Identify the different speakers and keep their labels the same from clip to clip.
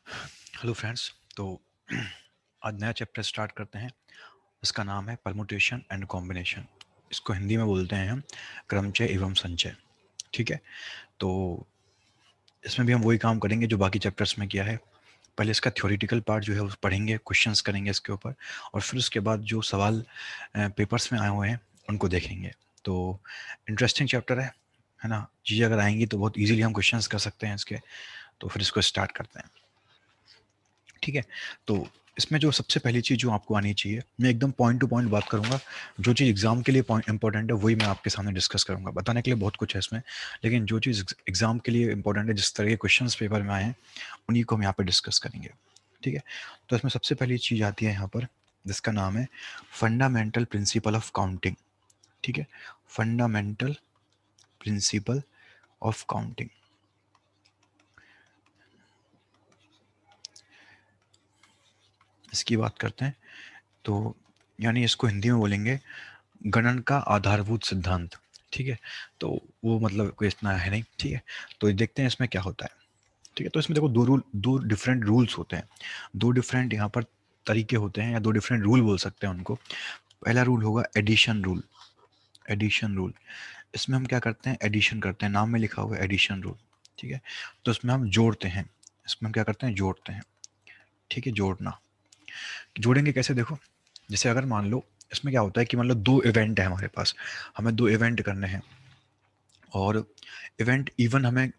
Speaker 1: Hello friends. तो आज नया चैप्टर स्टार्ट करते हैं। इसका नाम है परमुटेशन एंड कॉम्बिनेशन। इसको हिंदी में बोलते हैं हम क्रमचय एवं संचय। ठीक है। तो इसमें भी हम वही काम करेंगे जो बाकी चैप्टर्स में किया है। पहले इसका थ्योरेटिकल पार्ट जो है वो पढ़ेंगे, क्वेश्चंस करेंगे इसके ऊपर, और फिर उसके बाद जो सवाल पेपर्स में आए हुए हैं उनको देखेंगे। तो इंटरेस्टिंग चैप्टर है ना। चीज़ें अगर आएंगी तो बहुत इजीली हम क्वेश्चंस कर सकते हैं इसके। तो फिर इसको स्टार्ट करते हैं। ठीक है। तो इसमें जो सबसे पहली चीज़ जो आपको आनी चाहिए, मैं एकदम पॉइंट टू पॉइंट बात करूंगा। जो चीज़ एग्जाम के लिए पॉइंट इंपॉर्टेंट है वही मैं आपके सामने डिस्कस करूंगा। बताने के लिए बहुत कुछ है इसमें, लेकिन जो चीज़ एग्जाम के लिए इंपॉर्टेंट है, जिस तरह के क्वेश्चंस पेपर में आए हैं उन्हीं को हम यहाँ पर डिस्कस करेंगे। ठीक है। तो इसमें सबसे पहली चीज़ आती है यहाँ पर, जिसका नाम है फंडामेंटल प्रिंसिपल ऑफ काउंटिंग। ठीक है। फंडामेंटल प्रिंसिपल ऑफ काउंटिंग, इसकी बात करते हैं। तो यानी इसको हिंदी में बोलेंगे गणन का आधारभूत सिद्धांत। ठीक है। तो वो मतलब कोई इतना है नहीं। ठीक है। तो देखते हैं इसमें क्या होता है। ठीक है। तो इसमें देखो दो डिफरेंट रूल्स होते हैं। दो डिफरेंट यहाँ पर तरीके होते हैं, या दो डिफरेंट रूल बोल सकते हैं उनको। पहला रूल होगा एडिशन रूल। एडिशन रूल, इसमें हम क्या करते हैं, एडिशन करते हैं। नाम में लिखा हुआ है एडिशन रूल। ठीक है। तो इसमें हम जोड़ते हैं। इसमें हम क्या करते हैं, जोड़ते हैं। ठीक है, जोड़ना। जोड़ेंगे कैसे, देखो। जैसे अगर मान लो इसमें क्या होता है कि मान लो दो इवेंट है हमारे पास, हमें दो इवेंट करने हैं। और इवेंट इवन हमें,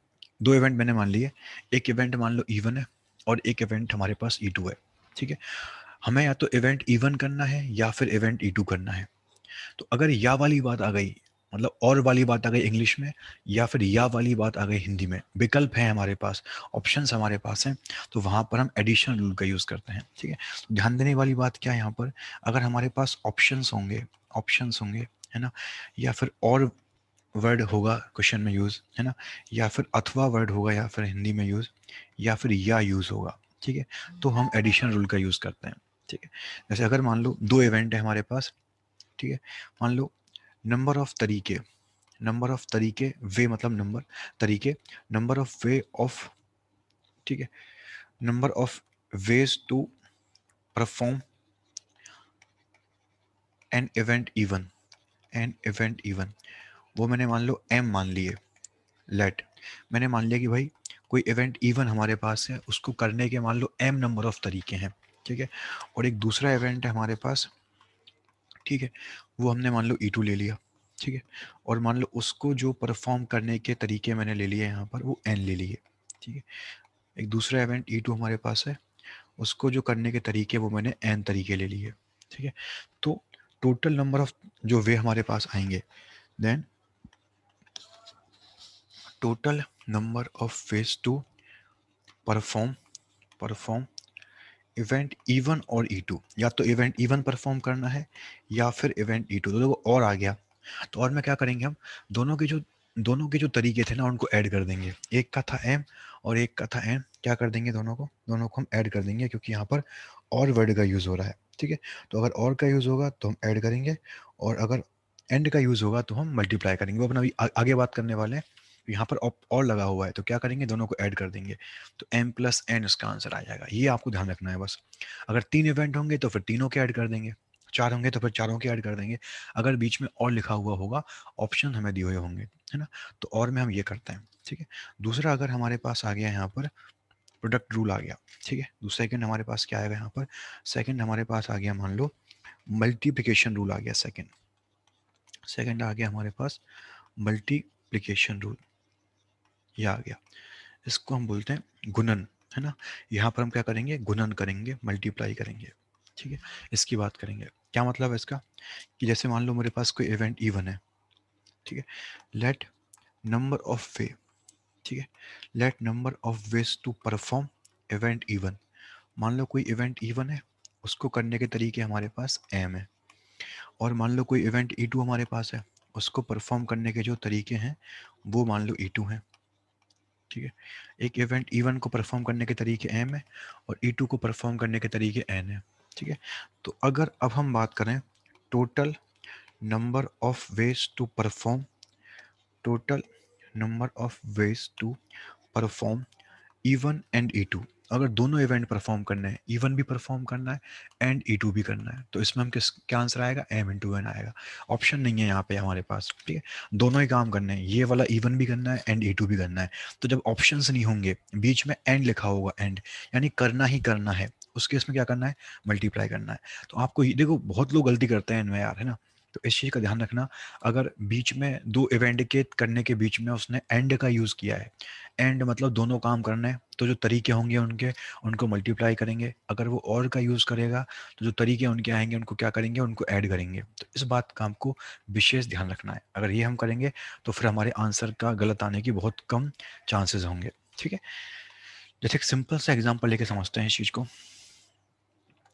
Speaker 1: दो इवेंट मैंने मान लिए। एक इवेंट मान लो इवन है और एक इवेंट हमारे पास ई टू है। ठीक है। हमें या तो इवेंट इवन करना है या फिर इवेंट ई टू करना है। तो अगर या वाली बात आ गई, मतलब और वाली बात आ गई इंग्लिश में, या फिर या वाली बात आ गई हिंदी में, विकल्प है हमारे पास, ऑप्शंस हमारे पास हैं, तो वहाँ पर हम एडिशन रूल का यूज़ करते हैं। ठीक है। तो ध्यान देने वाली बात क्या है यहाँ पर, अगर हमारे पास ऑप्शंस होंगे, है ना, या फिर और वर्ड होगा क्वेश्चन में यूज़, है ना, या फिर अथवा वर्ड होगा, या फिर हिंदी में यूज़, या फिर या यूज़ होगा। ठीक है। तो हम एडिशन रूल का यूज़ करते हैं। ठीक है। जैसे अगर मान लो दो इवेंट है हमारे पास। ठीक है। मान लो नंबर ऑफ तरीके, नंबर ऑफ तरीके, वे मतलब नंबर, तरीके, नंबर ऑफ वे ऑफ, ठीक है, number of ways to perform an event E one, an event E one, वो मैंने मान लो एम मान लिए। लेट, मैंने मान लिया कि भाई कोई इवेंट इवन हमारे पास है, उसको करने के मान लो एम नंबर ऑफ तरीके हैं। ठीक है। और एक दूसरा इवेंट है हमारे पास। ठीक है। वो हमने मान लो ई टू ले लिया। ठीक है। और मान लो उसको जो परफॉर्म करने के तरीके मैंने ले लिए यहाँ पर, वो एन ले लिए। ठीक है। एक दूसरा इवेंट ई टू हमारे पास है, उसको जो करने के तरीके वो मैंने एन तरीके ले लिए। ठीक है। तो टोटल नंबर ऑफ जो वे हमारे पास आएंगे, then total number of ways to perform, perform event E one और ई टू, या तो इवेंट इवन परफॉर्म करना है या फिर इवेंट ई टू। तो देखो और आ गया। तो और में क्या करेंगे हम, दोनों के जो तरीके थे ना उनको ऐड कर देंगे। एक का था एम और एक का था एन, क्या कर देंगे, दोनों को हम ऐड कर देंगे, क्योंकि यहाँ पर और वर्ड का यूज़ हो रहा है। ठीक है। तो अगर और का यूज़ होगा तो हम ऐड करेंगे, और अगर एंड का यूज़ होगा तो हम मल्टीप्लाई करेंगे। वो अपना अभी आगे बात करने वाले हैं। यहाँ पर और लगा हुआ है तो क्या करेंगे, दोनों को ऐड कर देंगे। तो एम प्लस एन इसका आंसर आ जाएगा। ये आपको ध्यान रखना है बस। अगर तीन इवेंट होंगे तो फिर तीनों के ऐड कर देंगे, चार होंगे तो फिर चारों के ऐड कर देंगे। अगर बीच में और लिखा हुआ होगा, ऑप्शन हमें दिए हुए होंगे, है ना, तो और में हम ये करते हैं। ठीक है। दूसरा अगर हमारे पास आ गया यहाँ पर प्रोडक्ट रूल आ गया। ठीक है। दूसरा सेकंड हमारे पास क्या आएगा यहाँ पर, सेकंड हमारे पास आ गया मान लो मल्टीप्लिकेशन रूल आ गया। सेकंड सेकंड आ गया हमारे पास मल्टीप्लिकेशन रूल, ये आ गया। इसको हम बोलते हैं गुणन, है ना। यहाँ पर हम क्या करेंगे, गुणन करेंगे, मल्टीप्लाई करेंगे। ठीक है। इसकी बात करेंगे। क्या मतलब है इसका, कि जैसे मान लो मेरे पास कोई इवेंट इवन है। ठीक है। लेट नंबर ऑफ वे, ठीक है, let number of ways to perform event E one. मान लो कोई इवेंट इवन है, उसको करने के तरीके हमारे पास एम है। और मान लो कोई इवेंट ई टू हमारे पास है, उसको परफॉर्म करने के जो तरीके हैं वो मान लो ई टू हैं। ठीक है। एक इवेंट इवन को परफॉर्म करने के तरीके एम है और ई टू को परफॉर्म करने के तरीके एन है। ठीक है। तो अगर अब हम बात करें total number of ways to perform, total number of ways to perform E1 and E2, अगर दोनों इवेंट परफॉर्म करने हैं, E1 भी परफॉर्म करना है एंड E2 भी करना है, तो इसमें हम क्या आंसर आएगा, m इंटू एन आएगा। ऑप्शन नहीं है यहाँ पे हमारे पास, ठीक है, दोनों ही काम करने हैं, ये वाला E1 भी करना है एंड E2 भी करना है। तो जब ऑप्शंस नहीं होंगे, बीच में एंड लिखा होगा, एंड यानी करना ही करना है, उस केस में क्या करना है, मल्टीप्लाई करना है। तो आपको देखो बहुत लोग गलती करते हैं इनमें यार, है ना, तो इस चीज़ का ध्यान रखना। अगर बीच में दो इवेंट के करने के बीच में उसने एंड का यूज़ किया है, एंड मतलब दोनों काम करना है, तो जो तरीके होंगे उनके, उनको मल्टीप्लाई करेंगे। अगर वो और का यूज़ करेगा तो जो तरीके उनके आएंगे उनको क्या करेंगे, उनको ऐड करेंगे। तो इस बात का हमको विशेष ध्यान रखना है। अगर ये हम करेंगे तो फिर हमारे आंसर का गलत आने की बहुत कम चांसेस होंगे, ठीक है। जैसे एक सिंपल सा एग्जांपल लेके समझते हैं इस चीज़ को।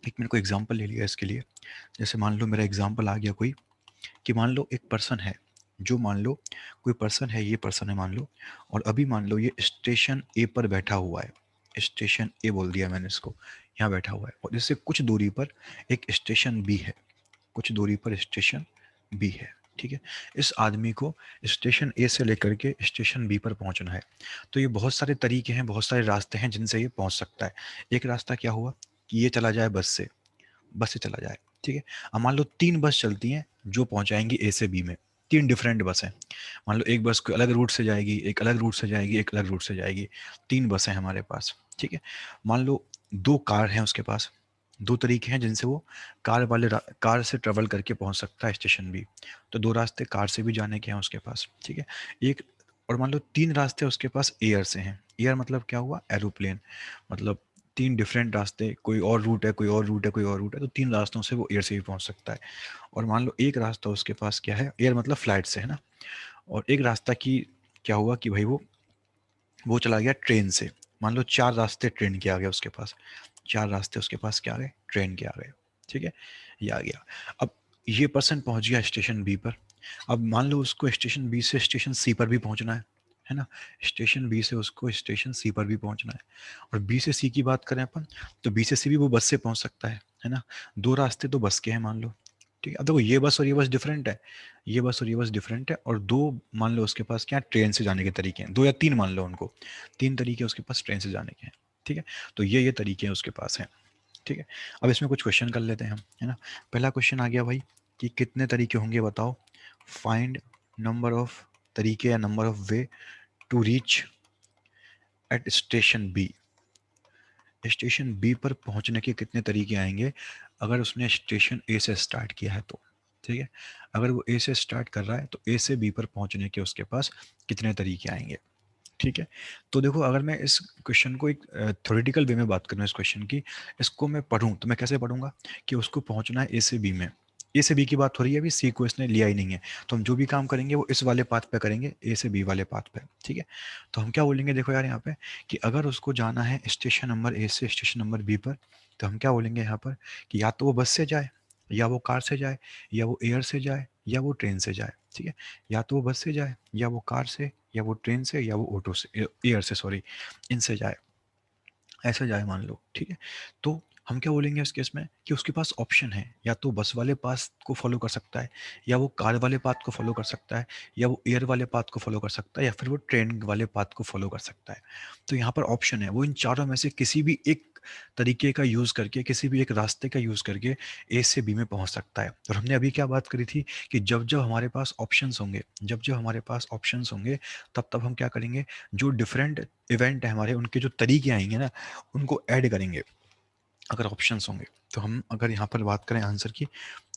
Speaker 1: एक मैंने कोई एग्जांपल ले लिया इसके लिए। जैसे मान लो मेरा एग्जांपल आ गया कोई, कि मान लो एक पर्सन है, जो मान लो कोई पर्सन है, ये पर्सन है मान लो, और अभी मान लो ये स्टेशन ए पर बैठा हुआ है। स्टेशन ए बोल दिया मैंने इसको, यहाँ बैठा हुआ है, और इससे कुछ दूरी पर एक स्टेशन बी है, कुछ दूरी पर स्टेशन बी है, ठीक है। इस आदमी को स्टेशन ए से लेकर के स्टेशन बी पर पहुंचना है। तो ये बहुत सारे तरीके हैं, बहुत सारे रास्ते हैं जिनसे ये पहुंच सकता है। एक रास्ता क्या हुआ कि ये चला जाए बस से, बस से चला जाए, ठीक है। अब मान लो 3 बस चलती हैं जो पहुंचाएंगी ए से बी में, 3 डिफरेंट बस हैं। मान लो एक बस कोई अलग रूट से जाएगी, एक अलग रूट से जाएगी, एक अलग रूट से जाएगी, 3 बसें हमारे पास, ठीक है। मान लो 2 कार हैं उसके पास, 2 तरीके हैं जिनसे वो कार से ट्रेवल करके पहुंच सकता है स्टेशन बी। तो 2 रास्ते कार से भी जाने के हैं उसके पास, ठीक है। एक, और मान लो 3 रास्ते उसके पास एयर से हैं। एयर मतलब क्या हुआ, एरोप्लेन, मतलब 3 डिफरेंट रास्ते, कोई और रूट है, कोई और रूट है, कोई और रूट है, तो 3 रास्तों से वो एयर से भी पहुंच सकता है। और मान लो एक रास्ता उसके पास क्या है, एयर मतलब फ्लाइट से, है ना। और एक रास्ता की क्या हुआ कि भाई वो चला गया ट्रेन से। मान लो 4 रास्ते ट्रेन के आ गए उसके पास, 4 रास्ते उसके पास क्या आ गए, ट्रेन के आ गए, ठीक है, ये आ गया। अब ये पर्सन पहुंच गया स्टेशन बी पर। अब मान लो उसको स्टेशन बी से स्टेशन सी पर भी पहुंचना है ना। स्टेशन बी से उसको स्टेशन सी पर भी पहुंचना है। और बी से सी की बात करें अपन, तो बी से सी भी वो बस से पहुंच सकता है ना। 2 रास्ते तो बस के हैं मान लो, ठीक है। अब देखो ये बस और ये बस डिफरेंट है, ये बस और ये बस डिफरेंट है, और 2 मान लो उसके पास क्या ट्रेन से जाने के तरीके हैं, 2 या 3 मान लो उनको, 3 तरीके उसके पास ट्रेन से जाने के हैं, ठीक है। तो ये तरीके उसके पास हैं, ठीक है। अब इसमें कुछ क्वेश्चन कर लेते हैं हम, है ना। पहला क्वेश्चन आ गया भाई कि कितने तरीके होंगे बताओ, फाइंड नंबर ऑफ तरीके या number of way to reach at station B. Station B पर पहुंचने के कितने तरीके आएंगे अगर उसने स्टेशन ए से स्टार्ट किया है तो, ठीक है। अगर वो ए से स्टार्ट कर रहा है तो ए से बी पर पहुंचने के उसके पास कितने तरीके आएंगे, ठीक है। तो देखो अगर मैं इस क्वेश्चन को एक थ्योरेटिकल वे में बात करूँ, इस क्वेश्चन की, इसको मैं पढूं तो मैं कैसे पढ़ूंगा कि उसको पहुंचना है ए से बी में, ए से बी की बात हो रही है, अभी सी को इसने लिया ही नहीं है। तो हम जो भी काम करेंगे वो इस वाले पाथ पे करेंगे, ए से बी वाले पाथ पे, ठीक है। तो हम क्या बोलेंगे, देखो यार यहाँ पे कि अगर उसको जाना है स्टेशन नंबर ए से स्टेशन नंबर बी पर, तो हम क्या बोलेंगे यहाँ पर कि या तो वो बस से जाए, या वो कार से जाए, या वो एयर से जाए, या वो ट्रेन से जाए, ठीक है। या तो वो बस से जाए, या वो कार से, या वो ट्रेन से, या वो ऑटो से, एयर से सॉरी, इनसे जाए, ऐसे जाए मान लो, ठीक है। तो हम क्या बोलेंगे इस केस में कि उसके पास ऑप्शन है, या तो बस वाले पास को फॉलो कर सकता है, या वो कार वाले पाथ को फॉलो कर सकता है, या वो एयर वाले पाथ को फॉलो कर सकता है, या फिर वो ट्रेन वाले पाथ को फॉलो कर सकता है। तो यहाँ पर ऑप्शन है, वो इन चारों में से किसी भी एक तरीके का यूज़ करके, किसी भी एक रास्ते का यूज़ करके ए से बी में पहुँच सकता है। और हमने अभी क्या बात करी थी कि जब जब हमारे पास ऑप्शंस होंगे, जब जब हमारे पास ऑप्शंस होंगे, तब तब हम क्या करेंगे, जो डिफरेंट इवेंट है हमारे, उनके जो तरीके आएंगे ना, उनको ऐड करेंगे। अगर ऑप्शंस होंगे तो हम, अगर यहाँ पर बात करें आंसर की,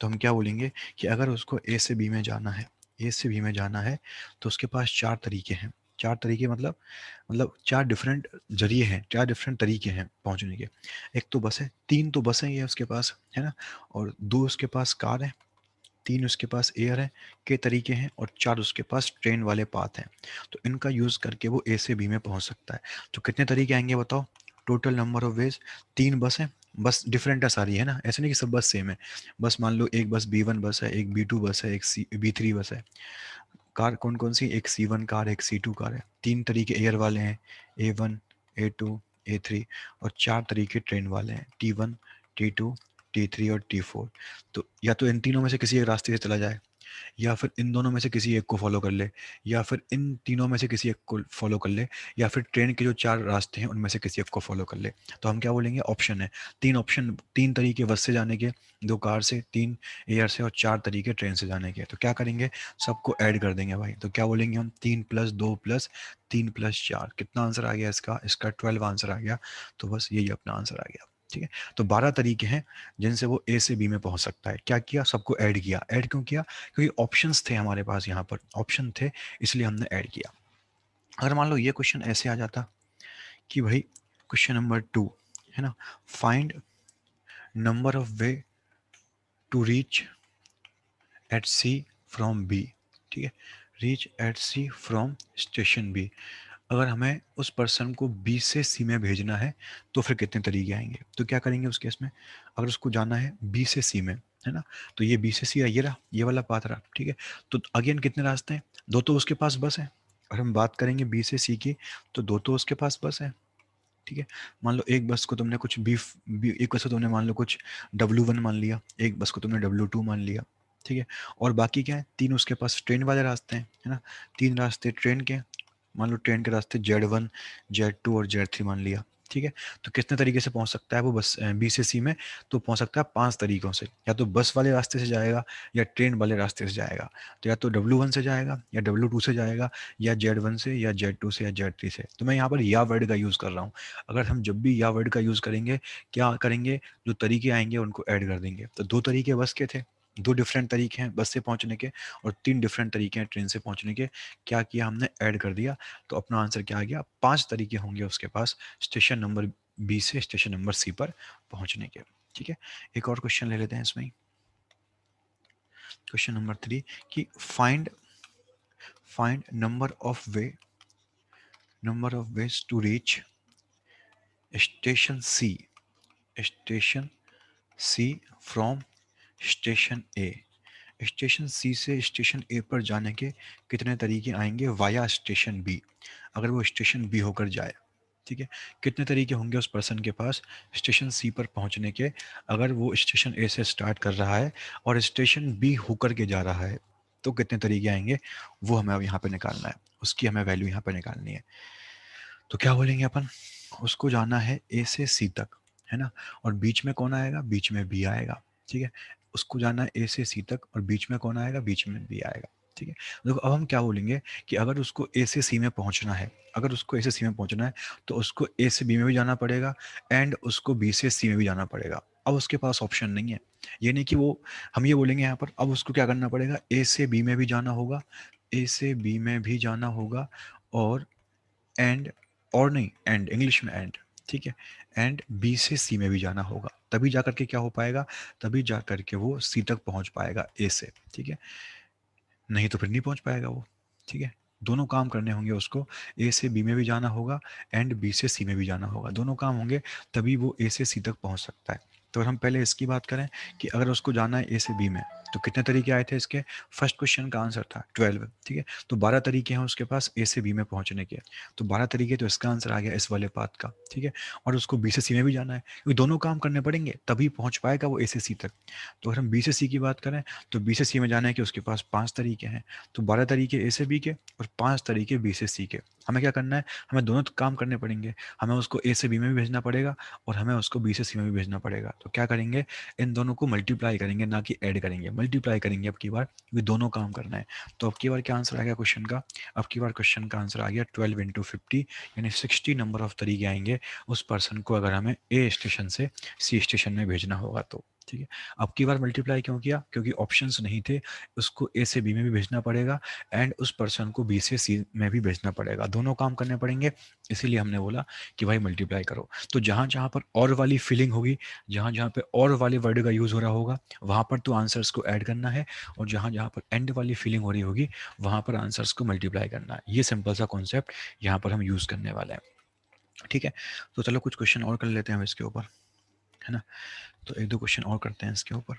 Speaker 1: तो हम क्या बोलेंगे कि अगर उसको ए से बी में जाना है, ए से बी में जाना है, तो उसके पास 4 तरीके हैं। 4 तरीके मतलब 4 डिफरेंट जरिए हैं, 4 डिफरेंट तरीके हैं पहुँचने के। एक तो बस है, 3 तो बसें ही है उसके पास, है ना। और 2 उसके पास कार है, 3 उसके पास एयर है के तरीके हैं, और 4 उसके पास ट्रेन वाले पाथ हैं। तो इनका यूज़ करके वो ए से बी में पहुंच सकता है। तो कितने तरीके आएंगे बताओ, टोटल नंबर ऑफ वेज, 3 बस हैं, बस डिफरेंट है सारी, है ना, ऐसे नहीं कि सब बस सेम है। बस मान लो एक बस B1 बस है, एक B2 बस है, एक B3 बस है। कार कौन कौन सी, एक C1 कार है, एक C2 कार है। 3 तरीके एयर वाले हैं, A1, A2, A3, और 4 तरीके ट्रेन वाले हैं, T1, T2, T3 और T4। तो या तो इन तीनों में से किसी एक रास्ते से चला जाए, या फिर इन दोनों में से किसी एक को फॉलो कर ले, या फिर इन तीनों में से किसी एक को फॉलो कर ले, या फिर ट्रेन के जो 4 रास्ते हैं उनमें से किसी एक को फॉलो कर ले। तो हम क्या बोलेंगे, ऑप्शन है। 3 ऑप्शन, 3 तरीके बस से जाने के, 2 कार से, 3 एयर से और 4 तरीके ट्रेन से जाने के। तो क्या करेंगे, सबको ऐड कर देंगे भाई। तो क्या बोलेंगे हम, 3 + 2 + 3 + 4, कितना आंसर आ गया इसका, इसका 12 आंसर आ गया। तो बस यही अपना आंसर आ गया। ठीक है, तो 12 तरीके हैं जिनसे वो ए से बी में पहुंच सकता है। क्या किया, सबको ऐड किया। ऐड क्यों किया, क्योंकि ऑप्शंस थे हमारे पास, यहाँ पर ऑप्शन थे, इसलिए हमने ऐड किया। अगर मान लो ये क्वेश्चन ऐसे आ जाता कि भाई क्वेश्चन नंबर 2 है ना, find number of way to reach at C from B. ठीक है, reach at C from station B. अगर हमें उस पर्सन को बी से सी में भेजना है तो फिर कितने तरीके आएंगे। तो क्या करेंगे उस केस में, अगर उसको जाना है बी से सी में, है ना, तो ये बी से सी ये रहा, ये वाला पाथ रहा। ठीक है, तो अगेन कितने रास्ते हैं, 2 तो उसके पास बस है। और हम बात करेंगे बी से सी की, तो 2 तो उसके पास बस है। ठीक है, मान लो एक बस को तुमने कुछ एक बस को तुमने मान लो कुछ W1 मान लिया, एक बस को तुमने W2 मान लिया। ठीक है, और बाकी क्या है, 3 उसके पास ट्रेन वाले रास्ते हैं, है ना, 3 रास्ते ट्रेन के। मान लो ट्रेन के रास्ते Z1, Z2 और Z3 मान लिया। ठीक है, तो कितने तरीके से पहुंच सकता है वो बस बी से सी में, तो पहुंच सकता है 5 तरीकों से। या तो बस वाले रास्ते से जाएगा, या ट्रेन वाले रास्ते से जाएगा। तो या तो W1 से जाएगा, या W2 से जाएगा, या Z1 से, या Z2 से, या Z3 से। तो मैं यहाँ पर या वर्ड का यूज़ कर रहा हूँ। अगर हम जब भी या वर्ड का यूज़ करेंगे, क्या करेंगे, जो तरीके आएंगे उनको ऐड कर देंगे। तो 2 तरीके बस के थे, 2 डिफरेंट तरीके हैं बस से पहुंचने के, और 3 डिफरेंट तरीके हैं ट्रेन से पहुंचने के। क्या किया हमने, ऐड कर दिया। तो अपना आंसर क्या आ गया, 5 तरीके होंगे उसके पास स्टेशन नंबर बी से स्टेशन नंबर सी पर पहुंचने के। ठीक है, एक और क्वेश्चन ले लेते हैं इसमें। क्वेश्चन नंबर 3 कि find find number of ways to reach station C station C from station A. Station C से स्टेशन ए पर जाने के कितने तरीके आएंगे वाया स्टेशन बी, अगर वो स्टेशन बी होकर जाए। ठीक है, कितने तरीके होंगे उस पर्सन के पास स्टेशन सी पर पहुंचने के, अगर वो स्टेशन ए से स्टार्ट कर रहा है और स्टेशन बी होकर के जा रहा है, तो कितने तरीके आएंगे, वो हमें अब यहाँ पे निकालना है, उसकी हमें वैल्यू यहाँ पे निकालनी है। तो क्या बोलेंगे अपन, उसको जाना है ए से सी तक, है ना, और बीच में कौन आएगा, बीच में बी आएगा। ठीक है, उसको जाना है ए से सी तक और बीच में कौन आएगा, बीच में बी आएगा। ठीक है, देखो अब हम क्या बोलेंगे कि अगर उसको ए से सी में पहुंचना है, अगर उसको ए से सी में पहुंचना है तो उसको ए से बी में भी जाना पड़ेगा एंड उसको बी से सी में भी जाना पड़ेगा। अब उसके पास ऑप्शन नहीं है, ये नहीं कि वो, हम ये बोलेंगे यहाँ पर, अब उसको क्या करना पड़ेगा, ए से बी में भी जाना होगा, ए से बी में भी जाना होगा, और एंड, और नहीं एंड, इंग्लिश में एंड। ठीक है, एंड बी से सी में भी जाना होगा, तभी जा करके क्या हो पाएगा, तभी जा करके वो सी तक पहुंच पाएगा ए से। ठीक है, नहीं तो फिर नहीं पहुंच पाएगा वो। ठीक है, दोनों काम करने होंगे उसको, ए से बी में भी जाना होगा एंड बी से सी में भी जाना होगा, दोनों काम होंगे तभी वो ए से सी तक पहुंच सकता है। तो अगर हम पहले इसकी बात करें कि अगर उसको जाना है ए से बी में, तो कितने तरीके आए थे इसके, फर्स्ट क्वेश्चन का आंसर था 12। ठीक है, तो 12 तरीके हैं उसके पास ए से बी में पहुंचने के। तो 12 तरीके, तो इसका आंसर आ गया इस वाले पाथ का। ठीक है, और उसको बी से सी में भी जाना है, क्योंकि दोनों काम करने पड़ेंगे तभी पहुंच पाएगा वो ए से सी तक। तो अगर हम बी से सी की बात करें, तो बी से सी में जाना है कि उसके पास 5 तरीके हैं। तो 12 तरीके ए से बी के और 5 तरीके बी से सी के। हमें क्या करना है, हमें दोनों काम करने पड़ेंगे, हमें उसको ए से बी में भी भेजना पड़ेगा और हमें उसको बी से सी में भी भेजना पड़ेगा। तो क्या करेंगे, इन दोनों को मल्टीप्लाई करेंगे, ना कि ऐड करेंगे, मल्टीप्लाई करेंगे अब की बार, क्योंकि दोनों काम करना है। तो अब की बार क्या आंसर आ गया क्वेश्चन का, अब की बार क्वेश्चन का आंसर आ गया 12 × 50, यानी 60 नंबर ऑफ तरीके आएंगे उस पर्सन को अगर हमें ए स्टेशन से सी स्टेशन में भेजना होगा तो। ठीक है, अब की बार मल्टीप्लाई क्यों किया, क्योंकि ऑप्शंस नहीं थे, उसको ए से बी में भी भेजना पड़ेगा एंड उस पर्सन को बी से सी में भी भेजना पड़ेगा, दोनों काम करने पड़ेंगे, इसीलिए हमने बोला कि भाई मल्टीप्लाई करो। तो जहाँ जहाँ पर और वाली फीलिंग होगी, जहाँ जहाँ पे और वाले वर्ड का यूज़ हो रहा होगा, वहाँ पर तो आंसर्स को ऐड करना है, और जहाँ जहाँ पर एंड वाली फीलिंग हो रही होगी वहाँ पर आंसर्स को मल्टीप्लाई करना है। ये सिंपल सा कॉन्सेप्ट यहाँ पर हम यूज़ करने वाले हैं। ठीक है, तो चलो कुछ क्वेश्चन और कर लेते हैं हम इसके ऊपर, है ना। तो एक दो क्वेश्चन और करते हैं इसके ऊपर।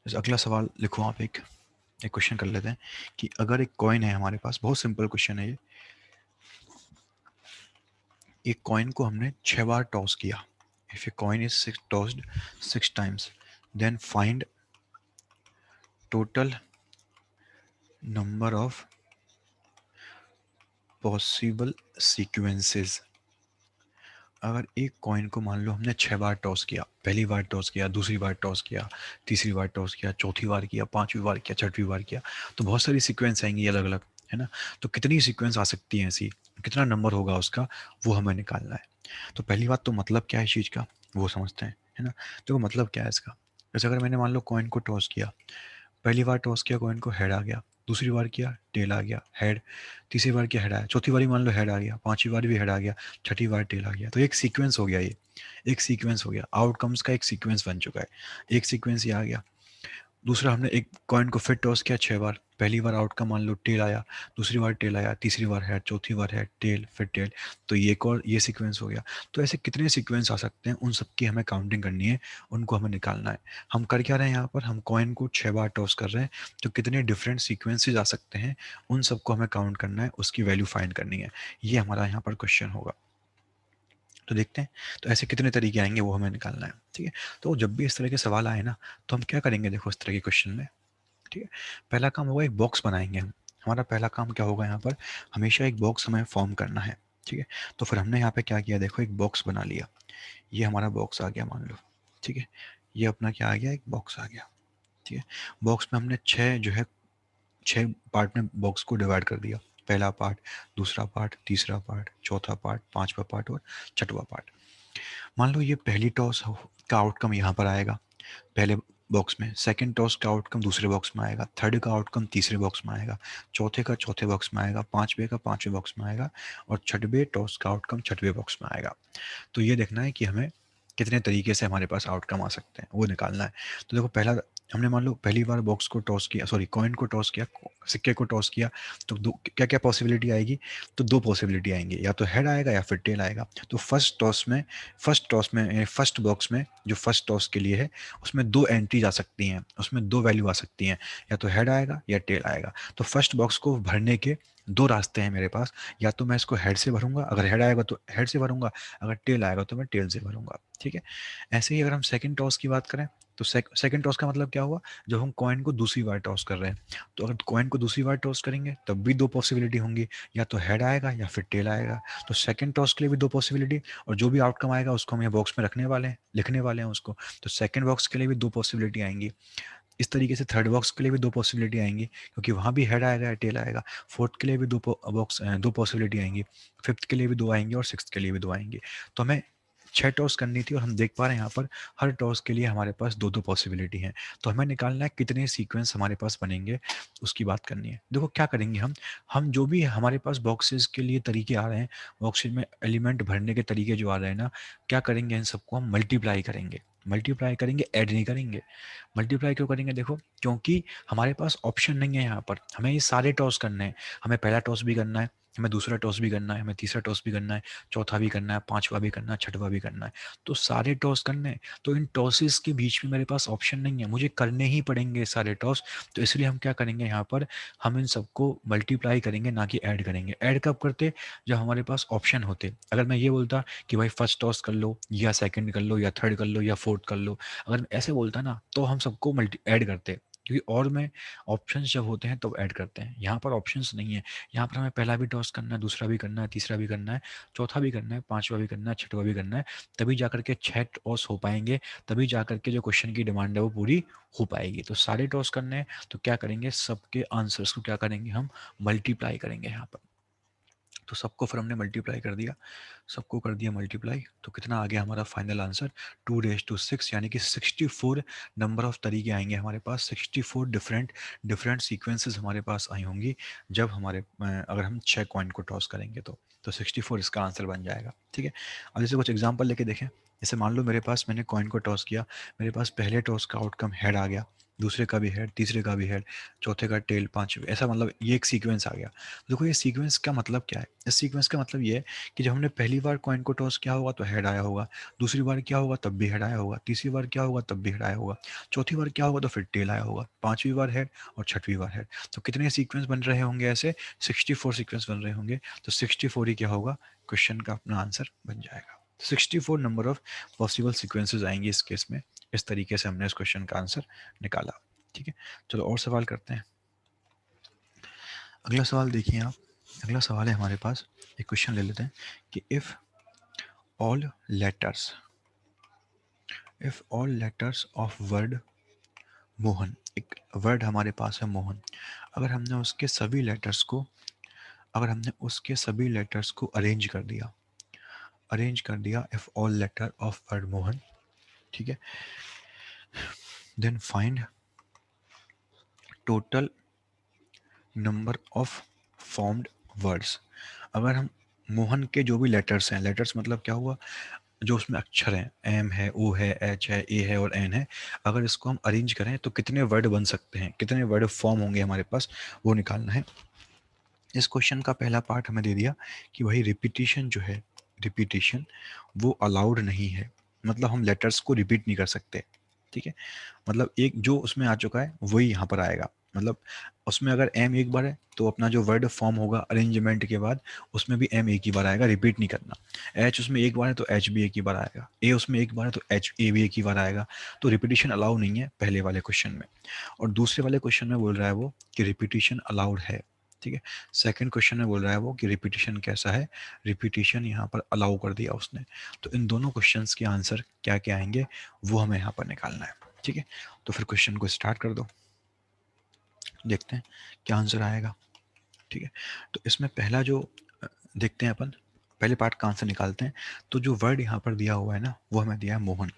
Speaker 1: जैसे अगला सवाल लिखो आप, एक एक क्वेश्चन कर लेते हैं कि अगर एक कॉइन है हमारे पास, बहुत सिंपल क्वेश्चन है ये, एक कॉइन को हमने 6 बार टॉस किया, if a coin is tossed 6 times, then find total number of possible sequences. अगर एक कॉइन को मान लो हमने 6 बार टॉस किया, पहली बार टॉस किया, दूसरी बार टॉस किया, तीसरी बार टॉस किया, चौथी बार किया, पांचवी बार किया, छठवीं बार किया, तो बहुत सारी सीक्वेंस आएंगी अलग अलग, है ना। तो कितनी सीक्वेंस आ सकती हैं ऐसी, कितना नंबर होगा उसका, वो हमें निकालना है। तो पहली बात तो मतलब क्या है इस चीज़ का, वो समझते हैं, है ना। तो मतलब क्या है इसका, जैसे अगर मैंने मान लो कॉइन को टॉस किया, पहली बार टॉस किया कॉइन को, हेड आ गया, दूसरी बार किया टेल आ गया, हेड, तीसरी बार किया हेड आया, चौथी बारी मान लो हेड आ गया, पांचवी बार भी हेड आ गया, छठी बार टेल आ गया। तो एक सीक्वेंस हो गया ये, एक सीक्वेंस हो गया, आउटकम्स का एक सीक्वेंस बन चुका है, एक सीक्वेंस ये आ गया। दूसरा, हमने एक कॉइन को फिर टॉस किया 6 बार, पहली बार आउटकम मान लो टेल आया, दूसरी बार टेल आया, तीसरी बार हेड, चौथी बार हेड, टेल, फिर टेल, तो ये एक और ये सीक्वेंस हो गया। तो ऐसे कितने सीक्वेंस आ सकते हैं, उन सब की हमें काउंटिंग करनी है, उनको हमें निकालना है। हम कर क्या रहे हैं यहाँ पर, हम कॉइन को 6 बार टॉस कर रहे हैं, तो कितने डिफरेंट सीक्वेंसेज आ सकते हैं, उन सबको हमें काउंट करना है, उसकी वैल्यू फाइंड करनी है। ये हमारा यहाँ पर क्वेश्चन होगा। तो देखते हैं, तो ऐसे कितने तरीके आएंगे वो हमें निकालना है, ठीक है। तो जब भी इस तरह के सवाल आए ना, तो हम क्या करेंगे, देखो इस तरह के क्वेश्चन में, ठीक है, पहला काम होगा एक बॉक्स बनाएंगे हम। हमारा पहला काम क्या होगा यहाँ पर, हमेशा एक बॉक्स हमें फॉर्म करना है, ठीक है। तो फिर हमने यहाँ पे क्या किया, देखो एक बॉक्स बना लिया, ये हमारा बॉक्स आ गया मान लो, ठीक है। ये अपना क्या आ गया, एक बॉक्स आ गया, ठीक है। बॉक्स में हमने छः जो है, 6 पार्ट में बॉक्स को डिवाइड कर दिया, पहला पार्ट, दूसरा पार्ट, तीसरा पार्ट, चौथा पार्ट, पांचवा पार्ट और छठवा पार्ट। मान लो ये पहली टॉस का आउटकम यहाँ पर आएगा पहले बॉक्स में, सेकंड टॉस का आउटकम दूसरे बॉक्स में आएगा, थर्ड का आउटकम तीसरे बॉक्स में आएगा, चौथे का चौथे बॉक्स में आएगा, पांचवे का पांचवें बॉक्स में आएगा, और छठवें टॉस का आउटकम छठवें बॉक्स में आएगा। तो ये देखना है कि हमें कितने तरीके से हमारे पास आउटकम आ सकते हैं, वो निकालना है। तो देखो पहला, हमने मान लो पहली बार बॉक्स को टॉस किया, सॉरी कॉइन को टॉस किया, सिक्के को टॉस किया, तो दो क्या क्या पॉसिबिलिटी आएगी, तो दो पॉसिबिलिटी आएंगी, या तो हेड आएगा या फिर टेल आएगा। तो फर्स्ट बॉक्स में जो फर्स्ट टॉस के लिए है, उसमें दो एंट्रीज आ सकती हैं, उसमें दो वैल्यू आ सकती हैं, या तो हेड आएगा या टेल आएगा। तो फर्स्ट बॉक्स को भरने के दो रास्ते हैं मेरे पास, या तो मैं इसको हेड से भरूंगा, अगर हेड आएगा तो हेड से भरूंगा, अगर टेल आएगा तो मैं टेल से भरूंगा, ठीक है। ऐसे ही अगर हम सेकंड टॉस की बात करें, तो सेकंड टॉस का मतलब क्या हुआ, जब हम कॉइन को दूसरी बार टॉस कर रहे हैं, तो अगर कॉइन को दूसरी बार टॉस करेंगे तब भी दो पॉसिबिलिटी होंगी, या तो हेड आएगा या फिर टेल आएगा। तो सेकंड टॉस के लिए भी दो पॉसिबिलिटी, और जो भी आउटकम आएगा उसको हम यहाँ बॉक्स में रखने वाले हैं, लिखने वाले हैं उसको। तो सेकंड बॉक्स के लिए भी दो पॉसिबिलिटी आएंगी। इस तरीके से थर्ड बॉक्स के लिए भी दो पॉसिबिलिटी आएंगी, क्योंकि वहाँ भी हेड आएगा या टेल आएगा। फोर्थ के लिए भी दो पॉसिबिलिटी आएंगी, फिफ्थ के लिए भी दो आएंगी, और सिक्स्थ के लिए भी दो आएंगी। तो हमें 6 टॉस करनी थी, और हम देख पा रहे हैं यहाँ पर हर टॉस के लिए हमारे पास दो दो पॉसिबिलिटी हैं। तो हमें निकालना है कितने सीक्वेंस हमारे पास बनेंगे, उसकी बात करनी है। देखो क्या करेंगे हम जो भी हमारे पास बॉक्सेस के लिए तरीके आ रहे हैं, बॉक्सेस में एलिमेंट भरने के तरीके जो आ रहे हैं ना, क्या करेंगे, इन सबको हम मल्टीप्लाई करेंगे, मल्टीप्लाई करेंगे, ऐड नहीं करेंगे। मल्टीप्लाई क्यों करेंगे, देखो क्योंकि हमारे पास ऑप्शन नहीं है यहाँ पर, हमें ये सारे टॉस करने हैं। हमें पहला टॉस भी करना है, हमें दूसरा टॉस भी करना है, हमें तीसरा टॉस भी करना है, चौथा भी करना है, पांचवा भी करना है, छठवा भी करना है। तो सारे टॉस करने हैं, तो इन टॉसेस के बीच में मेरे पास ऑप्शन नहीं है, मुझे करने ही पड़ेंगे सारे टॉस। तो इसलिए हम क्या करेंगे यहाँ पर, हम इन सबको मल्टीप्लाई करेंगे, ना कि ऐड करेंगे। ऐड कब करते, जब हमारे पास ऑप्शन होते। अगर मैं ये बोलता कि भाई फर्स्ट टॉस कर लो, या सेकंड कर लो, या थर्ड कर लो, या फोर्थ कर लो, अगर ऐसे बोलता ना, तो हम सबको मल्टी ऐड करते, क्योंकि और में ऑप्शंस जब होते हैं तब ऐड करते हैं। यहाँ पर ऑप्शंस नहीं है, यहाँ पर हमें पहला भी टॉस करना है, दूसरा भी करना है, तीसरा भी करना है, चौथा भी करना है, पांचवा भी करना है, छठवा भी करना है। तभी जा करके 6 टॉस हो पाएंगे, तभी जा करके जो क्वेश्चन की डिमांड है वो पूरी हो पाएगी। तो सारे टॉस करने हैं, तो क्या करेंगे, सबके आंसर्स को क्या करेंगे, हम मल्टीप्लाई करेंगे यहाँ पर। तो सबको फिर हमने मल्टीप्लाई कर दिया, सबको कर दिया मल्टीप्लाई, तो कितना आ गया हमारा फाइनल आंसर, 2 रेज़ टू 6, यानी कि 64 नंबर ऑफ तरीके आएंगे हमारे पास, 64 डिफरेंट डिफरेंट सीक्वेंसेस हमारे पास आई होंगी, जब अगर हम 6 कॉइन को टॉस करेंगे तो 64 इसका आंसर बन जाएगा, ठीक है। अब जैसे कुछ एग्जांपल लेके देखें, जैसे मान लो मैंने कॉइन को टॉस किया, मेरे पास पहले टॉस का आउटकम हेड आ गया, दूसरे का भी हेड, तीसरे का भी हेड, चौथे का टेल, पांचवे, ऐसा मतलब ये एक सीक्वेंस आ गया। देखो ये सीक्वेंस का मतलब क्या है, इस सीक्वेंस का मतलब ये है कि जब हमने पहली बार कॉइन को टॉस किया होगा तो हेड आया होगा, दूसरी बार क्या होगा तब भी हेड आया होगा, तीसरी बार क्या होगा तब भी हेड आया होगा, चौथी बार क्या होगा तो फिर टेल आया होगा, पांचवी बार हेड, और छठवीं बार हेड। तो कितने सीक्वेंस बन रहे होंगे ऐसे, 64 सीक्वेंस बन रहे होंगे। तो 64 ही क्या होगा, क्वेश्चन का अपना आंसर बन जाएगा। 64 नंबर ऑफ पॉसिबल सीक्वेंसेज आएंगे इस केस में। इस तरीके से हमने इस क्वेश्चन का आंसर निकाला, ठीक है, चलो और सवाल करते हैं। अगला सवाल देखिए आप, अगला सवाल है हमारे पास, एक क्वेश्चन ले लेते हैं कि all letters if all letters of word Mohan, एक वर्ड हमारे पास है मोहन, अगर हमने उसके सभी लेटर्स को, अगर हमने उसके सभी लेटर्स को अरेंज कर दिया if all letter of word Mohan, ठीक है, then find total number of formed words. अगर हम मोहन के जो भी लेटर्स हैं, लेटर्स मतलब क्या हुआ, जो उसमें अक्षर हैं, एम है, ओ है, एच है, ए है और एन है, अगर इसको हम अरेंज करें तो कितने वर्ड बन सकते हैं, कितने वर्ड फॉर्म होंगे हमारे पास, वो निकालना है। इस क्वेश्चन का पहला पार्ट हमें दे दिया कि वही रिपीटिशन जो है, रिपीटिशन वो अलाउड नहीं है, मतलब हम लेटर्स को रिपीट नहीं कर सकते, ठीक है, मतलब एक जो उसमें आ चुका है वही यहाँ पर आएगा, मतलब उसमें अगर एम एक बार है तो अपना जो वर्ड फॉर्म होगा अरेंजमेंट के बाद उसमें भी एम एक ही बार आएगा, रिपीट नहीं करना। एच उसमें एक बार है तो एच भी एक ही बार आएगा, ए उसमें एक बार है तो एच ए भी एक ही बार आएगा, तो रिपीटिशन अलाउ नहीं है पहले वाले क्वेश्चन में। और दूसरे वाले क्वेश्चन में बोल रहा है वो कि रिपीटिशन अलाउड है, ठीक है। सेकंड क्वेश्चन में बोल रहा है वो कि रिपीटिशन कैसा है, रिपीटिशन यहाँ पर अलाउ कर दिया उसने। तो इन दोनों क्वेश्चंस के आंसर क्या क्या आएंगे वो हमें यहाँ पर निकालना है, ठीक है। तो फिर क्वेश्चन को स्टार्ट कर दो, देखते हैं क्या आंसर आएगा, ठीक है। तो इसमें पहला जो देखते हैं अपन, पहले पार्ट का आंसर निकालते हैं। तो जो वर्ड यहाँ पर दिया हुआ है ना, वो हमें दिया है मोहन।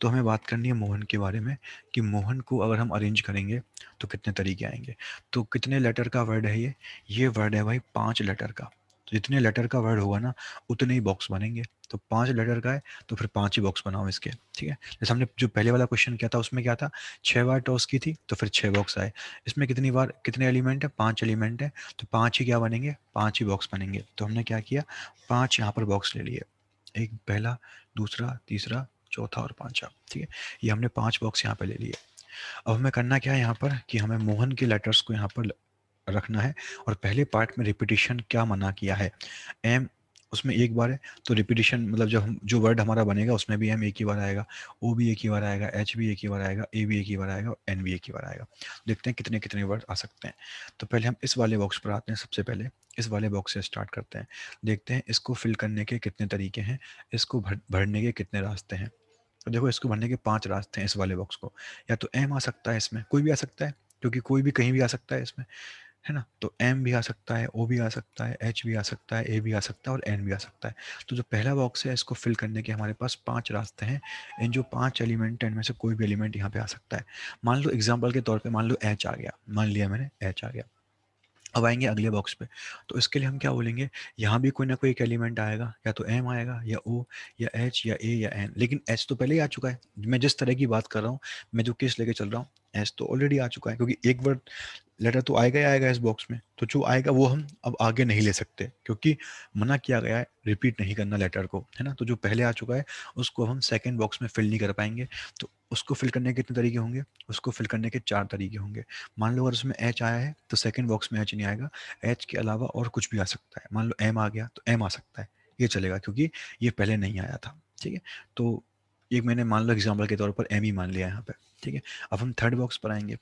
Speaker 1: तो हमें बात करनी है मोहन के बारे में कि मोहन को अगर हम अरेंज करेंगे तो कितने तरीके आएंगे। तो कितने लेटर का वर्ड है ये वर्ड है भाई 5 लेटर का। तो जितने लेटर का वर्ड होगा ना उतने ही बॉक्स बनेंगे। तो 5 लेटर का है तो फिर 5 ही बॉक्स बनाओ इसके, ठीक है। जैसे हमने जो पहले वाला क्वेश्चन किया था उसमें क्या था, 6 बार टॉस की थी तो फिर 6 बॉक्स आए। इसमें कितनी बार, कितने एलिमेंट है, 5 एलिमेंट है, तो 5 ही क्या बनेंगे, 5 ही बॉक्स बनेंगे। तो हमने क्या किया, 5 यहाँ पर बॉक्स ले लिए, एक पहला, दूसरा, तीसरा, चौथा और पांचवा, ठीक है। ये हमने 5 बॉक्स यहाँ पे ले लिए। अब हमें करना क्या है यहाँ पर कि हमें मोहन के लेटर्स को यहाँ पर रखना है। और पहले पार्ट में रिपीटिशन क्या मना किया है, एम उसमें एक बार है तो रिपीटिशन मतलब जब हम जो वर्ड हमारा बनेगा उसमें भी एम एक ही बार आएगा, ओ भी एक ही बार आएगा, एच भी एक ही बार आएगा, ए भी एक ही बार आएगा और एन भी एक ही बार आएगा। देखते हैं कितने कितने वर्ड आ सकते हैं। तो पहले हम इस वाले बॉक्स पर आते हैं, सबसे पहले इस वाले बॉक्स से स्टार्ट करते हैं। देखते हैं इसको फिल करने के कितने तरीके हैं, इसको भरने के कितने रास्ते हैं। तो देखो इसको भरने के 5 रास्ते हैं इस वाले बॉक्स को। या तो एम आ सकता है, इसमें कोई भी आ सकता है क्योंकि कोई भी कहीं भी आ सकता है इसमें, है ना। तो एम भी आ सकता है, ओ भी आ सकता है, एच भी आ सकता है, ए भी आ सकता है और एन भी आ सकता है। तो जो पहला बॉक्स है इसको फिल करने के हमारे पास 5 रास्ते हैं। इन जो 5 एलिमेंट है इनमें से कोई भी एलिमेंट यहाँ पे आ सकता है। मान लो एग्जाम्पल के तौर पे मान लो एच आ गया, मान लिया मैंने एच आ गया। अब आएंगे अगले बॉक्स पे, तो इसके लिए हम क्या बोलेंगे, यहाँ भी कोई ना कोई एक एलिमेंट आएगा, या तो एम आएगा या ओ या एच या ए या एन। लेकिन एच तो पहले ही आ चुका है, मैं जिस तरह की बात कर रहा हूँ, मैं जो केस लेके चल रहा हूँ, एच तो ऑलरेडी आ चुका है क्योंकि एक वर्ड लेटर तो आएगा ही आएगा इस बॉक्स में। तो जो आएगा वो हम अब आगे नहीं ले सकते क्योंकि मना किया गया है रिपीट नहीं करना लेटर को, है ना। तो जो पहले आ चुका है उसको हम सेकंड बॉक्स में फिल नहीं कर पाएंगे। तो उसको फिल करने के कितने तरीके होंगे, उसको फिल करने के 4 तरीके होंगे। मान लो अगर उसमें एच आया है तो सेकंड बॉक्स में एच नहीं आएगा, एच के अलावा और कुछ भी आ सकता है। मान लो एम आ गया तो एम आ सकता है, ये चलेगा क्योंकि ये पहले नहीं आया था, ठीक है। तो एक मैंने मान लो एग्जाम्पल के तौर पर एम ही मान लिया यहाँ पे, ठीक है। अब हम थर्ड बॉक्स पर आएंगे,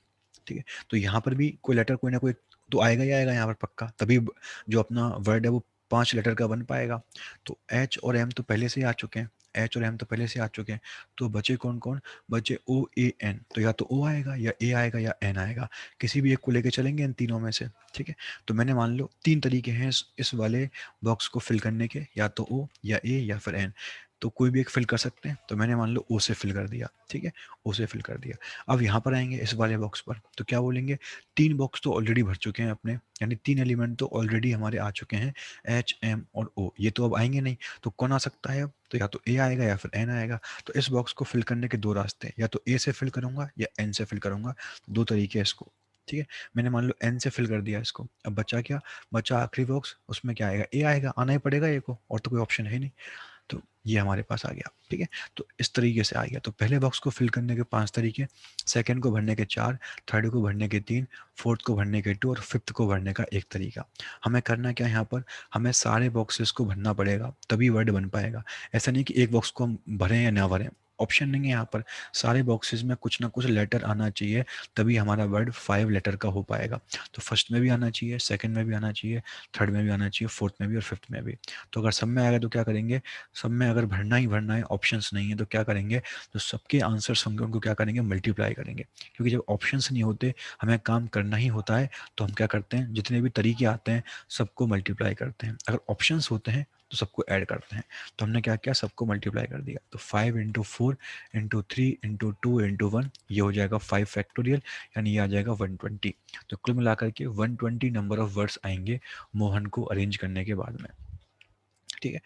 Speaker 1: ठीक है। तो यहाँ पर भी कोई लेटर कोई ना कोई तो आएगा ही आएगा यहाँ पर पक्का, तभी जो अपना वर्ड है वो 5 लेटर का बन पाएगा। तो एच और एम तो पहले से ही आ चुके हैं, एच और एम तो पहले से आ चुके हैं। तो बचे कौन कौन, बचे ओ ए एन। तो या तो ओ आएगा या ए आएगा या एन आएगा, किसी भी एक को लेके चलेंगे इन तीनों में से, ठीक है। तो मैंने मान लो 3 तरीके हैं इस वाले बॉक्स को फिल करने के, या तो ओ या ए या फिर एन। तो कोई भी एक फिल कर सकते हैं, तो मैंने मान लो ओ से फिल कर दिया, ठीक है, ओ से फिल कर दिया। अब यहाँ पर आएंगे इस वाले बॉक्स पर, तो क्या बोलेंगे, 3 बॉक्स तो ऑलरेडी भर चुके हैं अपने, यानी 3 एलिमेंट तो ऑलरेडी हमारे आ चुके हैं, एच एम और ओ, ये तो अब आएंगे नहीं। तो कौन आ सकता है अब, तो या तो ए आएगा या फिर एन आएगा। तो इस बॉक्स को फिल करने के 2 रास्ते हैं, या तो ए से फिल करूंगा या एन से फिल करूंगा, 2 तरीके हैं इसको, ठीक है। मैंने मान लो एन से फिल कर दिया इसको, अब बचा क्या, बचा आखिरी बॉक्स, उसमें क्या आएगा, ए आएगा, आना ही पड़ेगा ए को, और तो कोई ऑप्शन है ही नहीं। तो ये हमारे पास आ गया, ठीक है। तो इस तरीके से आ गया। तो पहले बॉक्स को फिल करने के 5 तरीके, सेकंड को भरने के 4, थर्ड को भरने के 3, फोर्थ को भरने के 2 और फिफ्थ को भरने का 1 तरीका। हमें करना क्या है यहाँ पर, हमें सारे बॉक्सेस को भरना पड़ेगा तभी वर्ड बन पाएगा। ऐसा नहीं कि एक बॉक्स को हम भरें या ना भरें, ऑप्शन नहीं है यहाँ पर, सारे बॉक्सेस में कुछ ना कुछ लेटर आना चाहिए, तभी हमारा वर्ड 5 लेटर का हो पाएगा। तो फर्स्ट में भी आना चाहिए, सेकंड में भी आना चाहिए, थर्ड में भी आना चाहिए, फोर्थ में भी और फिफ्थ में भी। तो अगर सब में आएगा तो क्या करेंगे, सब में अगर भरना ही भरना है, ऑप्शंस नहीं है तो क्या करेंगे, तो सबके आंसर्स होंगे उनको क्या करेंगे, मल्टीप्लाई करेंगे। क्योंकि जब ऑप्शंस नहीं होते, हमें काम करना ही होता है, तो हम क्या करते हैं, जितने भी तरीके आते हैं सबको मल्टीप्लाई करते हैं। अगर ऑप्शंस होते हैं तो सबको ऐड करते हैं। तो हमने क्या किया, सबको मल्टीप्लाई कर दिया। तो 5 इंटू 4 इंटू 3 इंटू 2 इंटू 1, ये हो जाएगा 5 फैक्टोरियल, यानी ये आ जाएगा 120। तो कुल मिलाकर के 120 नंबर ऑफ वर्ड्स आएंगे मोहन को अरेंज करने के बाद में। ठीक है,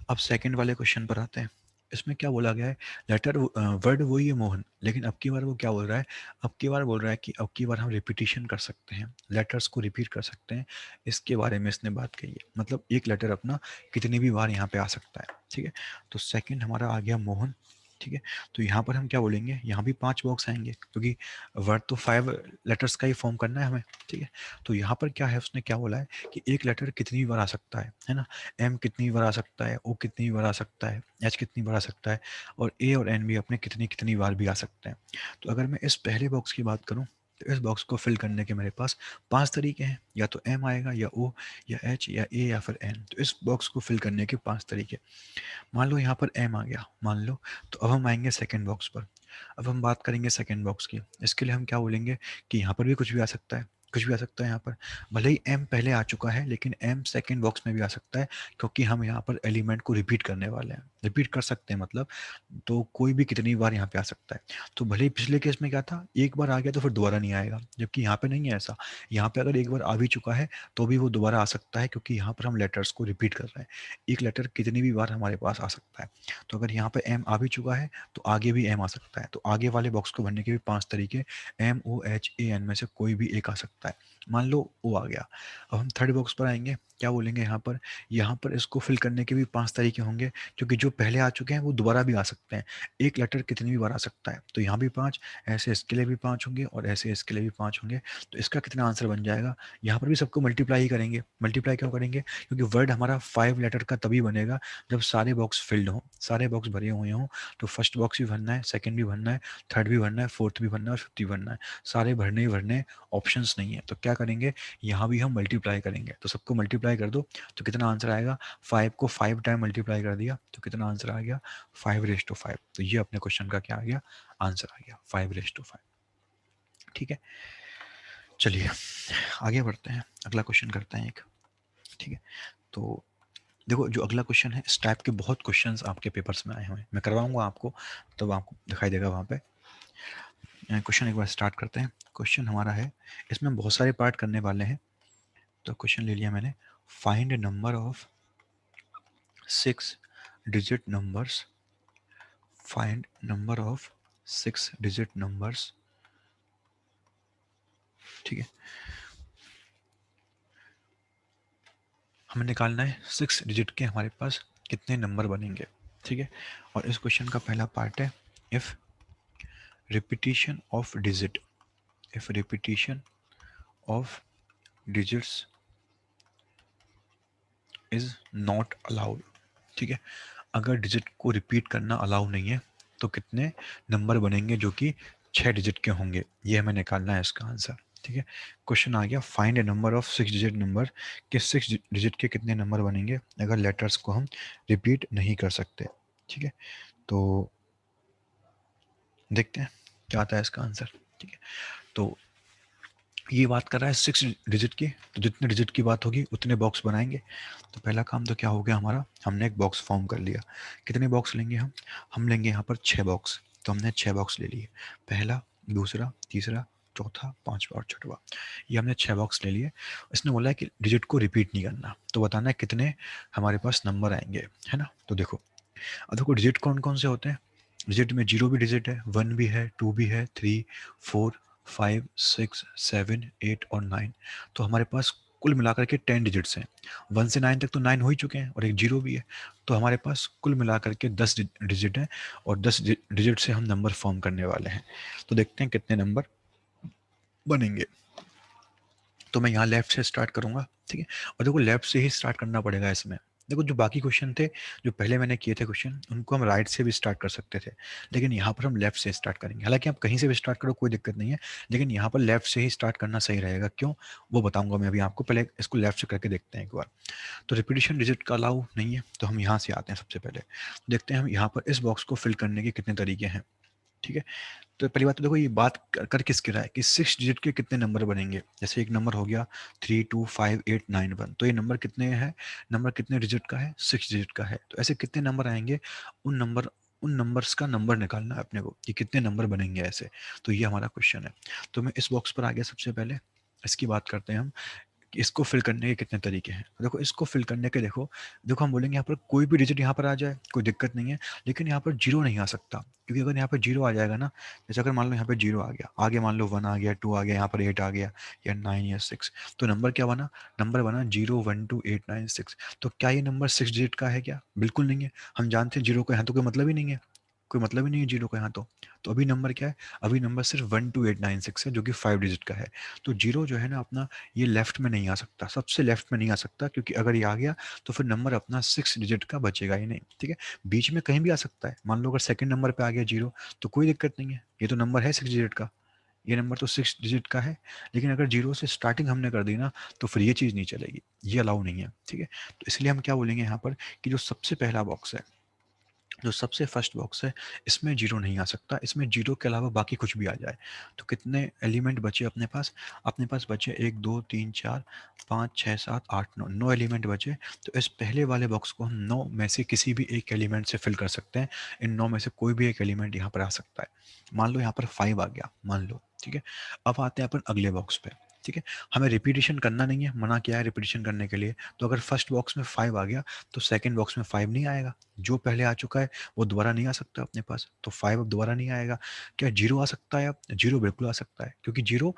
Speaker 1: अब सेकंड वाले क्वेश्चन पर आते हैं। इसमें क्या बोला गया है, लेटर वर्ड वही है मोहन, लेकिन अब की बार वो क्या बोल रहा है, अब की बार बोल रहा है कि अब की बार हम रिपीटिशन कर सकते हैं, लेटर्स को रिपीट कर सकते हैं। इसके बारे में इसने बात कही है, मतलब एक लेटर अपना कितनी भी बार यहाँ पे आ सकता है। ठीक है, तो सेकंड हमारा आ गया मोहन। ठीक है, तो यहाँ पर हम क्या बोलेंगे, यहाँ भी 5 बॉक्स आएंगे, क्योंकि वर्ड तो 5 लेटर्स का ही फॉर्म करना है हमें। ठीक है, तो यहाँ पर क्या है, उसने क्या बोला है कि एक लेटर कितनी बार आ सकता है ना। एम कितनी बार आ सकता है, ओ कितनी बार आ सकता है, एच कितनी बार आ सकता है, और ए और एन भी अपने कितनी कितनी बार भी आ सकते हैं। तो अगर मैं इस पहले बॉक्स की बात करूं, तो इस बॉक्स को फिल करने के मेरे पास 5 तरीके हैं, या तो एम आएगा, या ओ, या एच, या ए, या फिर एन। तो इस बॉक्स को फिल करने के 5 तरीके। मान लो यहाँ पर एम आ गया, मान लो, तो अब हम आएंगे सेकेंड बॉक्स पर। अब हम बात करेंगे सेकेंड बॉक्स की। इसके लिए हम क्या बोलेंगे कि यहाँ पर भी कुछ भी आ सकता है, कुछ भी आ सकता है यहाँ पर। भले ही एम पहले आ चुका है, लेकिन एम सेकेंड बॉक्स में भी आ सकता है, क्योंकि हम यहाँ पर एलिमेंट को रिपीट करने वाले हैं, रिपीट कर सकते हैं मतलब। तो कोई भी कितनी बार यहाँ पे आ सकता है। तो भले ही पिछले केस में क्या था, एक बार आ गया तो फिर दोबारा नहीं आएगा, जबकि यहाँ पे नहीं है ऐसा। यहाँ पे अगर एक बार आ भी चुका है तो भी वो दोबारा आ सकता है, क्योंकि यहाँ पर हम लेटर्स को रिपीट कर रहे हैं। एक लेटर कितनी भी बार हमारे पास आ सकता है। तो अगर यहाँ पे एम आ भी चुका है तो आगे भी एम आ सकता है। तो आगे वाले बॉक्स को भरने के भी 5 तरीके, एम, ओ, एच, ए, एन में से कोई भी एक आ सकता है। मान लो ओ आ गया। अब हम थर्ड बॉक्स पर आएंगे, क्या बोलेंगे यहाँ पर, यहाँ पर इसको फिल करने के भी 5 तरीके होंगे, क्योंकि जो पहले आ चुके हैं वो दोबारा भी आ सकते हैं। एक लेटर कितनी भी बार आ सकता है, तो यहाँ भी 5, ऐसे इसके लिए भी 5 होंगे, और ऐसे इसके लिए भी 5 होंगे। तो इसका कितना आंसर बन जाएगा, यहाँ पर भी सबको मल्टीप्लाई ही करेंगे। मल्टीप्लाई क्यों करेंगे, क्योंकि वर्ड हमारा 5 लेटर का तभी बनेगा जब सारे बॉक्स फिल्ड हों, सारे बॉक्स भरे हुए हों। तो फर्स्ट बॉक्स भी भरना है, सेकंड भी भरना है, थर्ड भी भरना है, फोर्थ भी भरना है, और फिफ्थ भी भरना है। सारे भरने ही भरने, ऑप्शंस नहीं है। तो क्या करेंगे, यहाँ भी हम मल्टीप्लाई करेंगे। तो सबको मल्टीप्लाई कर दो, तो कितना आंसर आएगा, 5 को 5 टाइम मल्टीप्लाई कर दिया तो कितना आंसर आ गया, 5 रेज़ टू 5। तो ये अपने क्वेश्चन का क्या आ गया, आंसर आ गया 5 रेज़ टू 5। ठीक है, चलिए आगे बढ़ते हैं, अगला क्वेश्चन करते हैं एक। ठीक है, तो देखो जो अगला क्वेश्चन है, इस टाइप के बहुत क्वेश्चंस आपके पेपर्स में आए हुए हैं, मैं करवाऊंगा आपको, तब आपको दिखाई देगा वहाँ पे। क्वेश्चन एक बार स्टार्ट करते हैं। क्वेश्चन हमारा है, इसमें बहुत सारे पार्ट करने वाले हैं। तो क्वेश्चन ले लिया मैंने, find number of 6 digit numbers, find number of 6 digit numbers. ठीक है, हमें निकालना है 6 डिजिट के हमारे पास कितने नंबर बनेंगे। ठीक है, और इस क्वेश्चन का पहला पार्ट है, if repetition of digit, if repetition of digits is not allowed. ठीक है, अगर डिजिट को रिपीट करना अलाउ नहीं है तो कितने नंबर बनेंगे जो कि 6 डिजिट के होंगे, ये हमें निकालना है इसका आंसर। ठीक है, क्वेश्चन आ गया, find A number of 6 digit number, कि 6 डिजिट के कितने नंबर बनेंगे अगर लेटर्स को हम रिपीट नहीं कर सकते। ठीक है, तो देखते हैं क्या आता है इसका आंसर। ठीक है, तो ये बात कर रहा है 6 डिजिट की, तो जितने डिजिट की बात होगी उतने बॉक्स बनाएंगे। तो पहला काम तो क्या हो गया हमारा, हमने एक बॉक्स फॉर्म कर लिया। कितने बॉक्स लेंगे हम लेंगे यहाँ पर 6 बॉक्स। तो हमने 6 बॉक्स ले लिए, पहला, दूसरा, तीसरा, चौथा, पांचवा और छठवा, ये हमने 6 बॉक्स ले लिए। इसने बोला है कि डिजिट को रिपीट नहीं करना, तो बताना है कितने हमारे पास नंबर आएंगे, है ना। तो देखो, अब देखो डिजिट कौन कौन से होते हैं, डिजिट में जीरो भी डिजिट है, 1 भी है, 2 भी है, 3, 4, 5, 6, 7, 8 और 9। तो हमारे पास कुल मिलाकर के 10 डिजिट्स हैं। 1 से 9 तक तो 9 हो ही चुके हैं, और एक जीरो भी है। तो हमारे पास कुल मिलाकर के 10 डिजिट हैं, और 10 डिजिट से हम नंबर फॉर्म करने वाले हैं। तो देखते हैं कितने नंबर बनेंगे। तो मैं यहाँ लेफ्ट से स्टार्ट करूँगा। ठीक है, और देखो लेफ्ट से ही स्टार्ट करना पड़ेगा इसमें, देखो जो बाकी क्वेश्चन थे, जो पहले मैंने किए थे क्वेश्चन, उनको हम राइट से भी स्टार्ट कर सकते थे, लेकिन यहाँ पर हम लेफ्ट से स्टार्ट करेंगे। हालांकि आप कहीं से भी स्टार्ट करो कोई दिक्कत नहीं है, लेकिन यहाँ पर लेफ्ट से ही स्टार्ट करना सही रहेगा। क्यों, वो बताऊंगा मैं अभी आपको, पहले इसको लेफ्ट से करके देखते हैं एक बार। तो रिपीटिशन डिजिट का अलाउ नहीं है, तो हम यहाँ से आते हैं। सबसे पहले देखते हैं हम यहाँ पर इस बॉक्स को फिल करने के कितने तरीके हैं। ठीक है, तो पहली बात तो देखो, ये बात कर किसकी रहा है कि 6 डिजिट के कितने नंबर बनेंगे। जैसे एक नंबर हो गया 325891, तो ये नंबर कितने है, नंबर कितने डिजिट का है, 6 डिजिट का है। तो ऐसे कितने नंबर आएंगे, उन नंबर्स का नंबर निकालना है अपने को कि कितने नंबर बनेंगे ऐसे। तो ये हमारा क्वेश्चन है। तो मैं इस बॉक्स पर आ गया। सबसे पहले इसकी बात करते हैं हम कि इसको फिल करने के कितने तरीके हैं। तो देखो इसको फिल करने के, देखो देखो हम बोलेंगे यहाँ पर कोई भी डिजिट यहाँ पर आ जाए कोई दिक्कत नहीं है, लेकिन यहाँ पर जीरो नहीं आ सकता, क्योंकि अगर यहाँ पर जीरो आ जाएगा ना, जैसे अगर मान लो यहाँ पे जीरो आ गया, आगे मान लो 1 आ गया, 2 आ गया, यहाँ पर 8 आ गया, या 9 या 6, तो नंबर क्या बना, नंबर बना 0 1 2 8 9 6। तो क्या ये नंबर 6 डिजिट का है क्या, बिल्कुल नहीं है। हम जानते हैं जीरो का यहाँ तो कोई मतलब ही नहीं है, कोई मतलब ही नहीं है जीरो का यहाँ तो अभी नंबर क्या है, अभी नंबर सिर्फ 1 2 8 9 6 है, जो कि 5 डिजिट का है। तो जीरो जो है ना अपना, ये लेफ्ट में नहीं आ सकता, सबसे लेफ्ट में नहीं आ सकता, क्योंकि अगर ये आ गया तो फिर नंबर अपना 6 डिजिट का बचेगा ही नहीं। ठीक है, बीच में कहीं भी आ सकता है। मान लो अगर सेकंड नंबर पे आ गया जीरो, तो कोई दिक्कत नहीं है, ये तो नंबर है 6 डिजिट का, ये नंबर तो 6 डिजिट का है। लेकिन अगर जीरो से स्टार्टिंग हमने कर दी ना, तो फिर ये चीज़ नहीं चलेगी, ये अलाउ नहीं है। ठीक है, तो इसलिए हम क्या बोलेंगे यहाँ पर कि जो सबसे पहला बॉक्स है, जो सबसे फर्स्ट बॉक्स है, इसमें जीरो नहीं आ सकता, इसमें जीरो के अलावा बाकी कुछ भी आ जाए। तो कितने एलिमेंट बचे अपने पास, अपने पास बचे 1 2 3 4 5 6 7 8 9, 9 एलिमेंट बचे। तो इस पहले वाले बॉक्स को हम 9 में से किसी भी एक एलिमेंट से फिल कर सकते हैं। इन 9 में से कोई भी एक एलिमेंट यहाँ पर आ सकता है। मान लो यहाँ पर 5 आ गया, मान लो। ठीक है, अब आते हैं अपन अगले बॉक्स पे। ठीक है, हमें रिपीटिशन करना नहीं है, मना किया है रिपीटिशन करने के लिए। तो अगर फर्स्ट बॉक्स में 5 आ गया, तो सेकंड बॉक्स में 5 नहीं आएगा। जो पहले आ चुका है वो दोबारा नहीं आ सकता अपने पास, तो 5 अब दोबारा नहीं आएगा। क्या जीरो आ सकता है अब, जीरो बिल्कुल आ सकता है, क्योंकि जीरो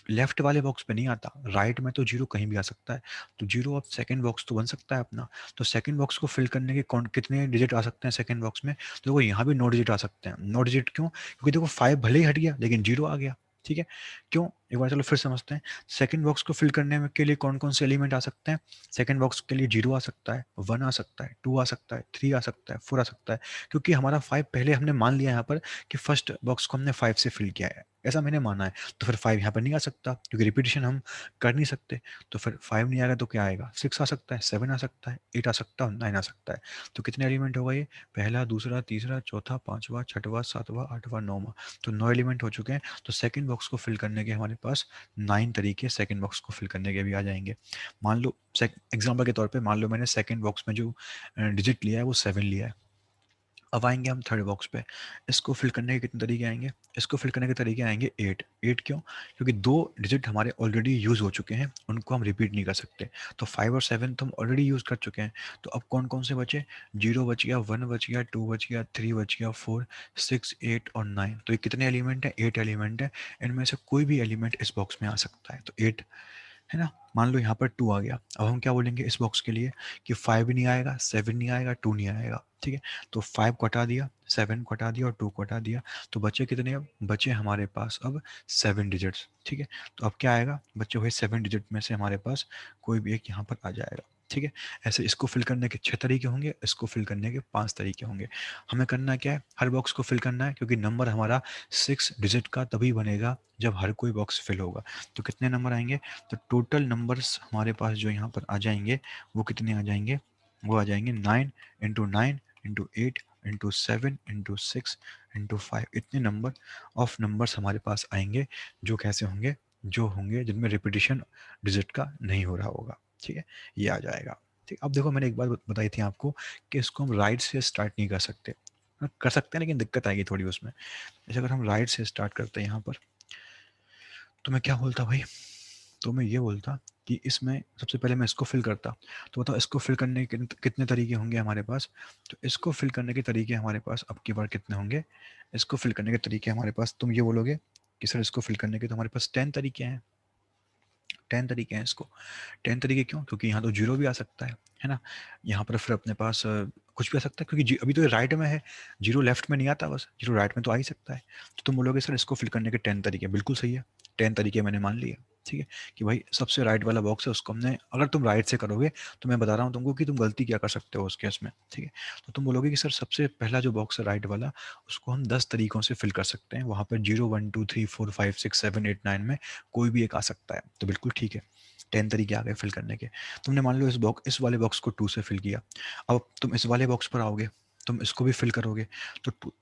Speaker 1: लेफ्ट वाले बॉक्स पे नहीं आता, राइट में तो जीरो कहीं भी आ सकता है। तो जीरो अब सेकंड बॉक्स तो बन सकता है अपना। तो सेकंड बॉक्स को फिल करने के कौन कितने डिजिट आ सकते हैं सेकंड बॉक्स में, तो देखो यहाँ भी 9 डिजिट आ सकते हैं। 9 डिजिट क्यों, क्योंकि देखो 5 भले ही हट गया लेकिन जीरो आ गया। ठीक है, क्यों, एक बार चलो फिर समझते हैं। सेकंड बॉक्स को फिल करने में के लिए कौन कौन से एलिमेंट आ सकते हैं। सेकंड बॉक्स के लिए जीरो आ सकता है, 1 आ सकता है, 2 आ सकता है, 3 आ सकता है, 4 आ सकता है। क्योंकि हमारा 5 पहले हमने मान लिया यहाँ पर कि फर्स्ट बॉक्स को हमने 5 से फिल किया है, ऐसा मैंने माना है। तो फिर 5 यहाँ पर नहीं आ सकता, क्योंकि रिपीटिशन हम कर नहीं सकते। तो फिर 5 नहीं आएगा तो क्या आएगा, 6 आ सकता है, 7 आ सकता है, 8 आ सकता है, 9 आ सकता है। तो कितने एलिमेंट होगा ये, पहला, दूसरा, तीसरा, चौथा, पांचवा, छठवा, सातवां, आठवां, नौवां। तो 9 एलिमेंट हो चुके हैं। तो सेकंड बॉक्स को फिल करने के हमारे पास 9 तरीके सेकंड बॉक्स को फिल करने के भी आ जाएंगे। मान लो एग्जाम्पल के तौर पे, मान लो मैंने सेकंड बॉक्स में जो डिजिट लिया है वो 7 लिया है। अब आएंगे हम थर्ड बॉक्स पे, इसको फिल करने के कितने तरीके आएंगे, इसको फिल करने के तरीके आएंगे 8। 8 क्यों, क्योंकि दो डिजिट हमारे ऑलरेडी यूज़ हो चुके हैं, उनको हम रिपीट नहीं कर सकते। तो 5 और 7 तो हम ऑलरेडी यूज़ कर चुके हैं। तो अब कौन कौन से बचे, 0 बच गया, 1 बच गया, 2 बच गया, 3 बच गया, 4, 6, 8 और 9। तो ये कितने एलिमेंट है, 8 एलिमेंट है। इनमें से कोई भी एलिमेंट इस बॉक्स में आ सकता है, तो 8 है ना। मान लो यहाँ पर 2 आ गया, अब हम क्या बोलेंगे इस बॉक्स के लिए कि 5 भी नहीं आएगा, 7 नहीं आएगा, 2 नहीं आएगा। ठीक है, तो 5 को हटा दिया, 7 को हटा दिया और 2 को हटा दिया। तो बचे कितने, अब बचे हमारे पास अब 7 डिजिट्स। ठीक है, तो अब क्या आएगा, बचे हुए 7 डिजिट में से हमारे पास कोई भी एक यहाँ पर आ जाएगा। ठीक है, ऐसे इसको फिल करने के 6 तरीके होंगे, इसको फिल करने के 5 तरीके होंगे। हमें करना क्या है, हर बॉक्स को फिल करना है, क्योंकि नंबर हमारा 6 डिजिट का तभी बनेगा जब हर कोई बॉक्स फिल होगा। तो कितने नंबर आएंगे, तो टोटल नंबर्स हमारे पास जो यहाँ पर आ जाएंगे वो कितने आ जाएंगे, वो आ जाएंगे 9 × 9 × 8 × 7 × 6 × 5। इतने नंबर ऑफ नंबर्स हमारे पास आएंगे, जो कैसे होंगे, जो होंगे जिनमें रिपीटिशन डिजिट का नहीं हो रहा होगा। ठीक है, ये आ जाएगा। ठीक, अब देखो मैंने एक बात बताई थी आपको कि इसको हम राइट से स्टार्ट नहीं कर सकते। हाँ, कर सकते हैं लेकिन दिक्कत आएगी थोड़ी उसमें। जैसे अगर हम राइट से स्टार्ट करते हैं यहाँ पर, तो मैं क्या बोलता भाई, तो मैं ये बोलता कि इसमें सबसे पहले मैं इसको फिल करता। तो बताओ इसको फिल करने के कितने तरीके होंगे हमारे पास। तो इसको फिल करने के तरीके हमारे पास अब की बार कितने होंगे, इसको फिल करने के तरीके हमारे पास, तुम ये बोलोगे कि सर इसको फिल करने के तो हमारे पास 10 तरीके हैं। 10 तरीके हैं इसको। 10 तरीके क्यों, क्योंकि यहाँ तो जीरो भी आ सकता है, है ना। यहाँ पर फिर अपने पास कुछ भी आ सकता है, क्योंकि अभी तो ये राइट में है, जीरो लेफ्ट में नहीं आता, बस जीरो राइट में तो आ ही सकता है। तो तुम बोलोगे सर इसको फिल करने के 10 तरीके, बिल्कुल सही है, 10 तरीके मैंने मान लिए, ठीक है, कि भाई सबसे राइट वाला बॉक्स है उसको हमने, अगर तुम राइट से करोगे तो मैं बता रहा हूँ तुमको कि तुम गलती क्या कर सकते हो उस केस में, ठीक है। तो तुम बोलोगे कि सर सबसे पहला जो बॉक्स है राइट वाला, उसको हम 10 तरीकों से फिल कर सकते हैं, वहाँ पर 0 1 2 3 4 5 6 7 8 9 में कोई भी एक आ सकता है, तो बिल्कुल ठीक है, 10 तरीके आ गए फिल करने के। तुमने मान लो इस वाले बॉक्स को 2 से फिल किया, अब तुम इस वाले बॉक्स पर आओगे, तुम इसको भी फिल करोगे, तो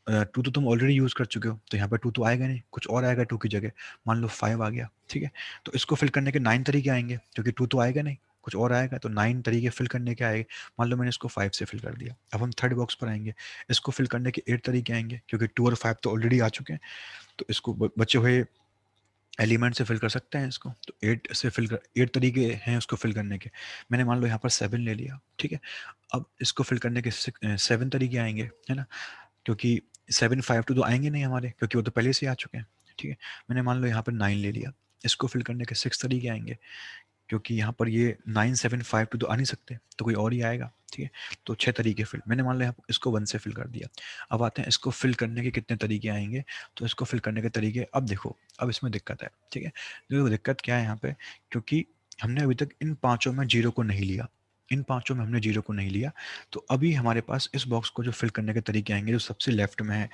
Speaker 1: टू तो तुम ऑलरेडी यूज़ कर चुके हो, तो यहाँ पर टू तो आएगा नहीं, कुछ और आएगा टू की जगह, मान लो 5 आ गया, ठीक है। तो इसको फिल करने के 9 तरीके आएंगे, क्योंकि टू तो आएगा नहीं, कुछ और आएगा, तो 9 तरीके फिल करने के आएंगे। मान लो मैंने इसको 5 से फिल कर दिया, अब हम थर्ड बॉक्स पर आएंगे, इसको फिल करने के 8 तरीके आएंगे, क्योंकि 2 और 5 तो ऑलरेडी आ चुके हैं, तो इसको बचे हुए एलिमेंट से फिल कर सकते हैं इसको, तो 8 से फिल कर 8 तरीके हैं उसको फिल करने के। मैंने मान लो यहाँ पर 7 ले लिया, ठीक है। अब इसको फिल करने के 7 तरीके आएंगे, है ना, क्योंकि 7 5 2 तो आएंगे नहीं हमारे, क्योंकि वो तो पहले से आ चुके हैं, ठीक है। मैंने मान लो यहाँ पर 9 ले लिया, इसको फिल करने के 6 तरीके आएंगे, क्योंकि यहाँ पर ये 9 7 5 2 तो आ नहीं सकते, तो कोई और ही आएगा, ठीक है। तो 6 तरीके फिल, मैंने मान लो यहाँ इसको 1 से फिल कर दिया। अब आते हैं इसको फिल करने के कितने तरीके आएंगे, तो इसको फिल करने के तरीके, अब देखो अब इसमें दिक्कत है, ठीक है। देखो दिक्कत क्या है यहाँ पे, क्योंकि हमने अभी तक इन पाँचों में जीरो को नहीं लिया, इन पाँचों में हमने जीरो को नहीं लिया, तो अभी हमारे पास इस बॉक्स को जो फिल करने के तरीके आएंगे, जो सबसे लेफ्ट में है,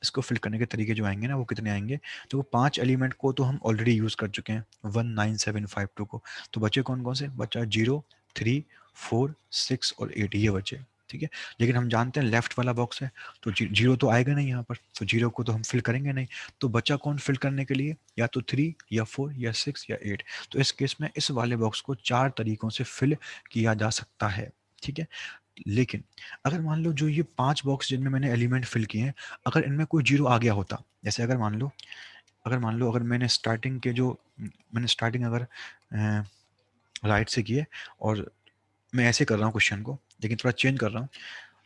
Speaker 1: इसको फिल करने के तरीके जो आएंगे ना, वो कितने आएंगे, तो वो 5 एलिमेंट को तो हम ऑलरेडी यूज़ कर चुके हैं, 1 9 7 5 2 को, तो बचे कौन कौन से, बचा 0 3 4 6 और 8, ये बचे, ठीक है। लेकिन हम जानते हैं लेफ्ट वाला बॉक्स है, तो जीरो तो आएगा नहीं यहाँ पर, तो जीरो को तो हम फिल करेंगे नहीं, तो बचा कौन फिल करने के लिए, या तो 3 या 4 या 6 या 8। तो इस केस में इस वाले बॉक्स को 4 तरीकों से फिल किया जा सकता है, ठीक है। लेकिन अगर मान लो जो ये 5 बॉक्स जिनमें मैंने एलिमेंट फिल किए हैं, अगर इनमें कोई जीरो आ गया होता, जैसे अगर मैंने स्टार्टिंग के जो मैंने स्टार्टिंग अगर राइट से किए, और मैं ऐसे कर रहा हूँ क्वेश्चन को, लेकिन थोड़ा चेंज कर रहा हूँ,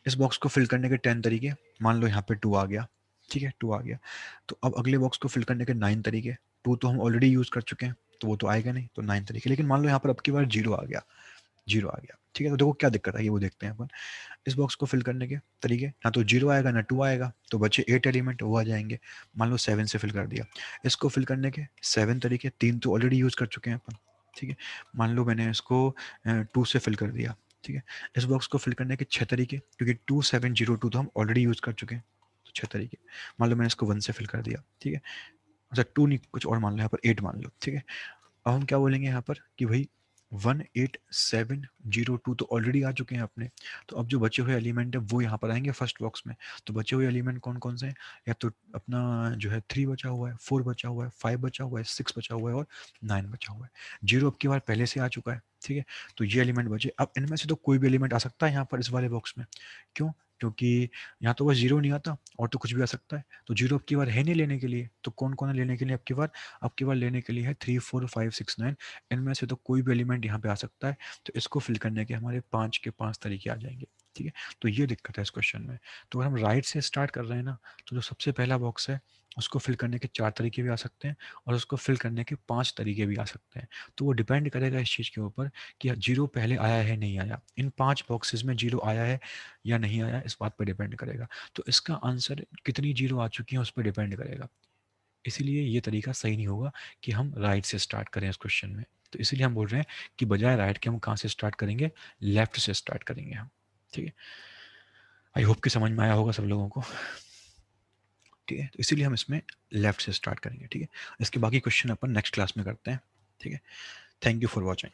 Speaker 1: इस बॉक्स को फिल करने के 10 तरीके, मान लो यहाँ पे 2 आ गया, ठीक है, 2 आ गया, तो अब अगले बॉक्स को फिल करने के 9 तरीके, 2 तो हम ऑलरेडी यूज़ कर चुके हैं, तो वो तो आएगा नहीं, तो 9 तरीके, लेकिन मान लो यहाँ पर अब की बार 0 आ गया, 0 आ गया, ठीक है। तो देखो क्या दिक्कत है, ये वो देखते हैं अपन। इस बॉक्स को फिल करने के तरीके, ना तो 0 आएगा ना 2 आएगा, तो बचे 8 एलिमेंट, वो आ जाएंगे। मान लो 7 से फिल कर दिया, इसको फिल करने के 7 तरीके, 3 तो ऑलरेडी यूज़ कर चुके हैं अपन, ठीक है। मान लो मैंने इसको 2 से फिल कर दिया, ठीक है। इस बॉक्स को फिल करने के 6 तरीके, क्योंकि 2 7 0 2 तो हम ऑलरेडी यूज़ कर चुके हैं, तो 6 तरीके। मान लो मैंने इसको 1 से फिल कर दिया, ठीक है। अच्छा 2 नहीं, कुछ और मान लो, यहाँ पर 8 मान लो, ठीक है। अब हम क्या बोलेंगे यहाँ पर कि भाई 18702 तो ऑलरेडी आ चुके हैं अपने, तो अब जो बचे हुए एलिमेंट है वो यहाँ पर आएंगे फर्स्ट बॉक्स में। तो बचे हुए एलिमेंट कौन कौन से हैं, या तो अपना जो है 3 बचा हुआ है, 4 बचा हुआ है, 5 बचा हुआ है, 6 बचा हुआ है और 9 बचा हुआ है। जीरो अब की बार पहले से आ चुका है, ठीक है। तो ये एलिमेंट बचे, अब इनमें से तो कोई भी एलिमेंट आ सकता है यहाँ पर इस वाले बॉक्स में, क्यों, क्योंकि यहाँ तो बस जीरो नहीं आता, और तो कुछ भी आ सकता है, तो जीरो अब की बार है नहीं लेने के लिए, तो कौन कौन है लेने के लिए अब की बार लेने के लिए है 3 4 5 6 9, इनमें से तो कोई भी एलिमेंट यहाँ पे आ सकता है, तो इसको फिल करने के हमारे 5 के 5 तरीके आ जाएंगे, ठीक है। तो ये दिक्कत है इस क्वेश्चन में। तो अगर हम राइट से स्टार्ट कर रहे हैं ना, तो जो सबसे पहला बॉक्स है उसको फिल करने के 4 तरीके भी आ सकते हैं, और उसको फिल करने के 5 तरीके भी आ सकते हैं। तो वो डिपेंड करेगा इस चीज़ के ऊपर कि जीरो पहले आया है नहीं आया, इन 5 बॉक्सेस में जीरो आया है या नहीं आया, इस बात पर डिपेंड करेगा। तो इसका आंसर कितनी जीरो आ चुकी है उस पर डिपेंड करेगा। इसीलिए ये तरीका सही नहीं होगा कि हम राइट से स्टार्ट करें इस क्वेश्चन में। तो इसीलिए हम बोल रहे हैं कि बजाय राइट के हम कहाँ से स्टार्ट करेंगे, लेफ्ट से स्टार्ट करेंगे हम, ठीक है। आई होप कि समझ में आया होगा सब लोगों को, ठीक है। तो इसीलिए हम इसमें लेफ्ट से स्टार्ट करेंगे, ठीक है। इसके बाकी क्वेश्चन अपन नेक्स्ट क्लास में करते हैं, ठीक है। Thank you for watching.